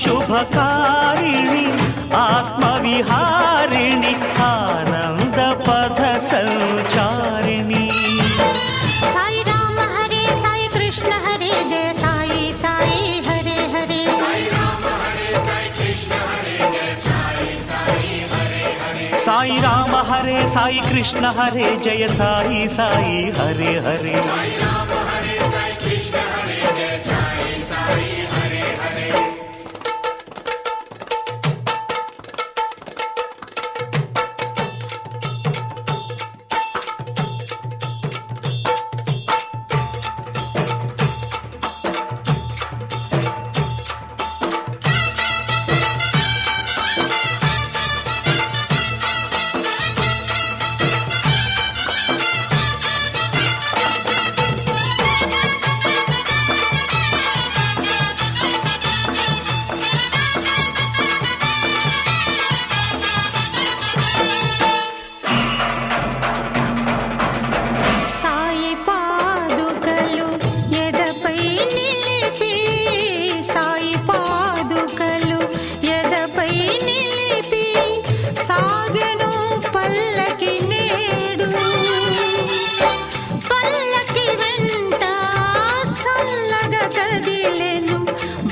शुभकारिणि आत्मविहारिणि आनन्दपथ संचारिणि साई राम हरे साई कृष्ण हरे जय साई साई हरे हरे साई राम हरे साई कृष्ण हरे जय साई साई हरे हरे साई राम हरे साई कृष्ण हरे जय साई साई हरे हरे साई राम हरे साई कृष्ण हरे जय साई साई हरे हरे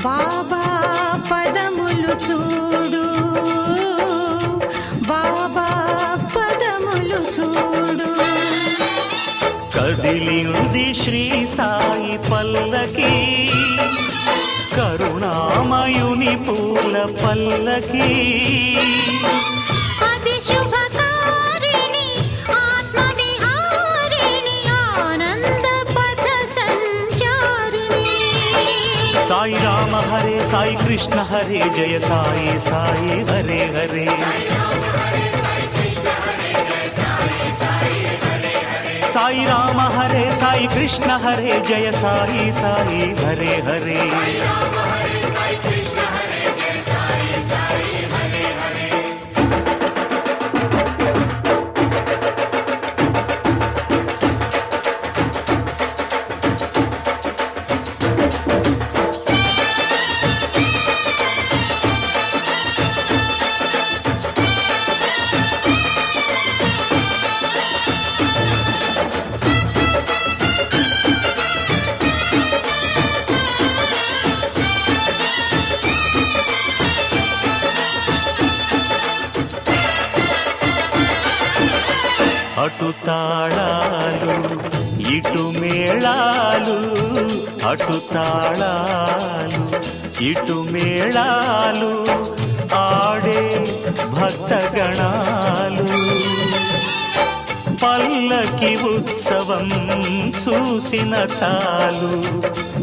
బాబా పదములు చూడు బాబా పదములు చూడు కదిలింది శ్రీ సాయి పల్లకి కరుణామయుని పూల పల్లకి అది శుభకారిణి ఆత్మవిహారిణి ఆనంద పథ సంచారిణి साई राम हरे साई कृष्ण हरे जय साई साई हरे हरे साई राम हरे साई कृष्ण हरे जय साई साई हरे हरे అటు తాళాలు ఇటు మేళాలు అటు తాళాలు ఇటు మేళాలు ఆడే భక్తగణాలు పల్లకి ఉత్సవం చూసిన చాలు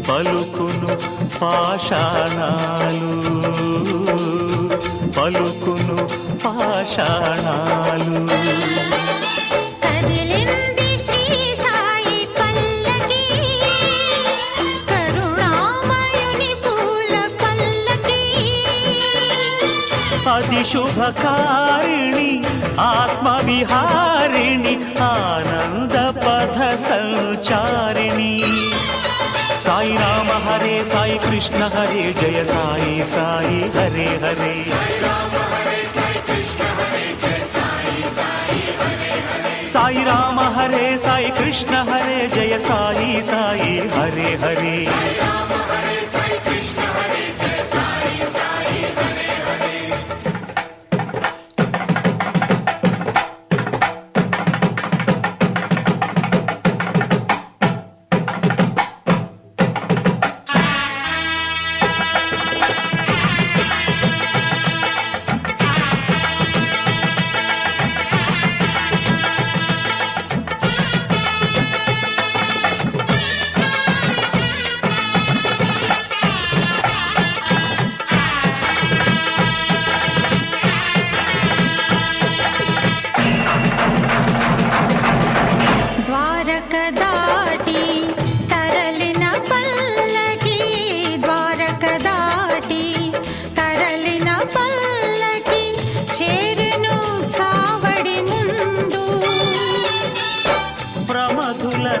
పలుకును పాషాణాలు పలుకును పాషాణాలు కదిలింది శ్రీ సాయి పల్లకి కరుణామయుని పూల పల్లకి అది శుభకారిణి ఆత్మవిహారిణి ఆనందపథ సంచారిణి సాయి రామ హరే సాయి కృష్ణ హరే జయ సాయి సాయి హరే హరే साई राम हरे साई कृष्ण हरे जय साई साई हरे हरे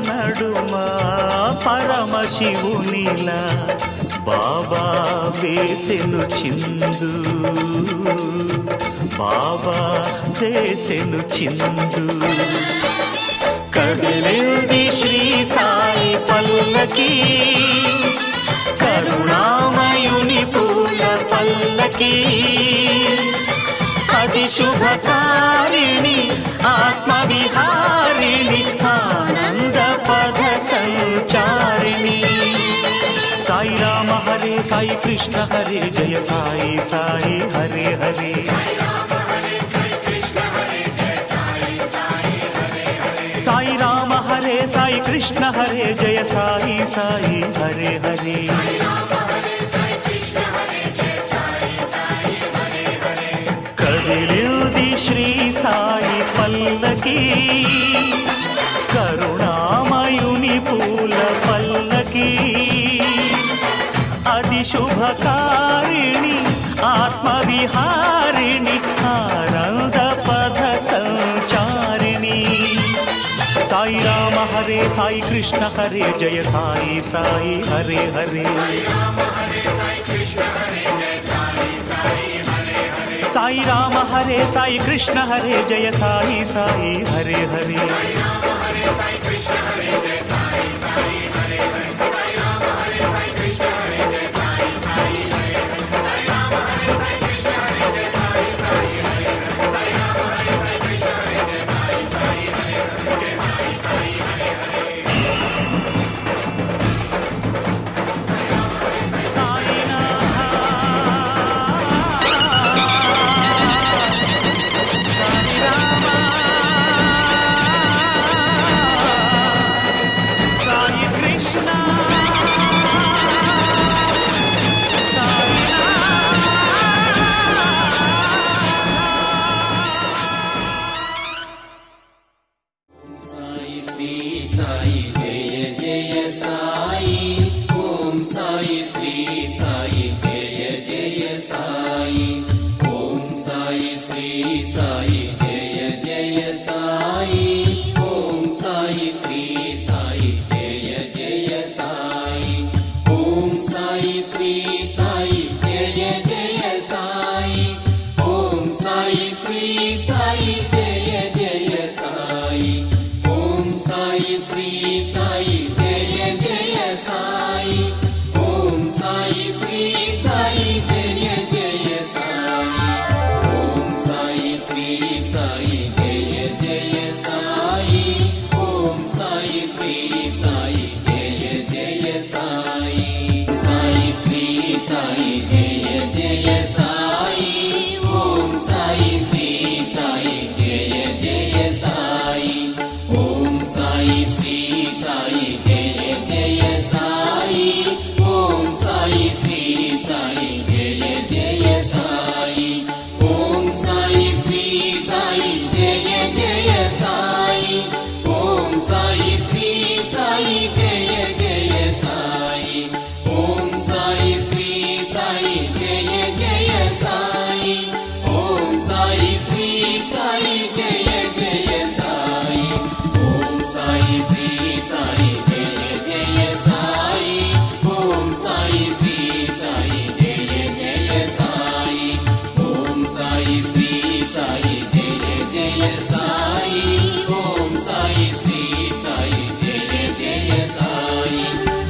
నడుమ పరమశివునిలా బాబా వేసెను చిందు, బాబా వేసెను చిందు. కదిలింది శ్రీ సాయి పల్లకి, కరుణామయుని పూల పల్లకి. అది శుభకారిణి ఆత్మవిహారిణి, ఆనంద పద సంచారిణి. సాయి రామ హరే సాయి కృష్ణ హరే జయ సాయి సాయి హరే హరే. సాయి రామ హరే సాయి కృష్ణ హరే జయ సాయి సాయి హరే హరే. కదిలింది శ్రీ సాయి పల్లకి, కరుణామయుని పూల పల్లకి. అది శుభకారిణి ఆత్మవిహారిణి, ఆనంద పద సంచారిణి. సాయి రామ హరే సాయి కృష్ణ హరే జయ సాయి సాయి హరే హరే. సాయి రామ హరే సాయి కృష్ణ హరే జయ సాయి సాయి హరే హరే.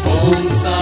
Om Sai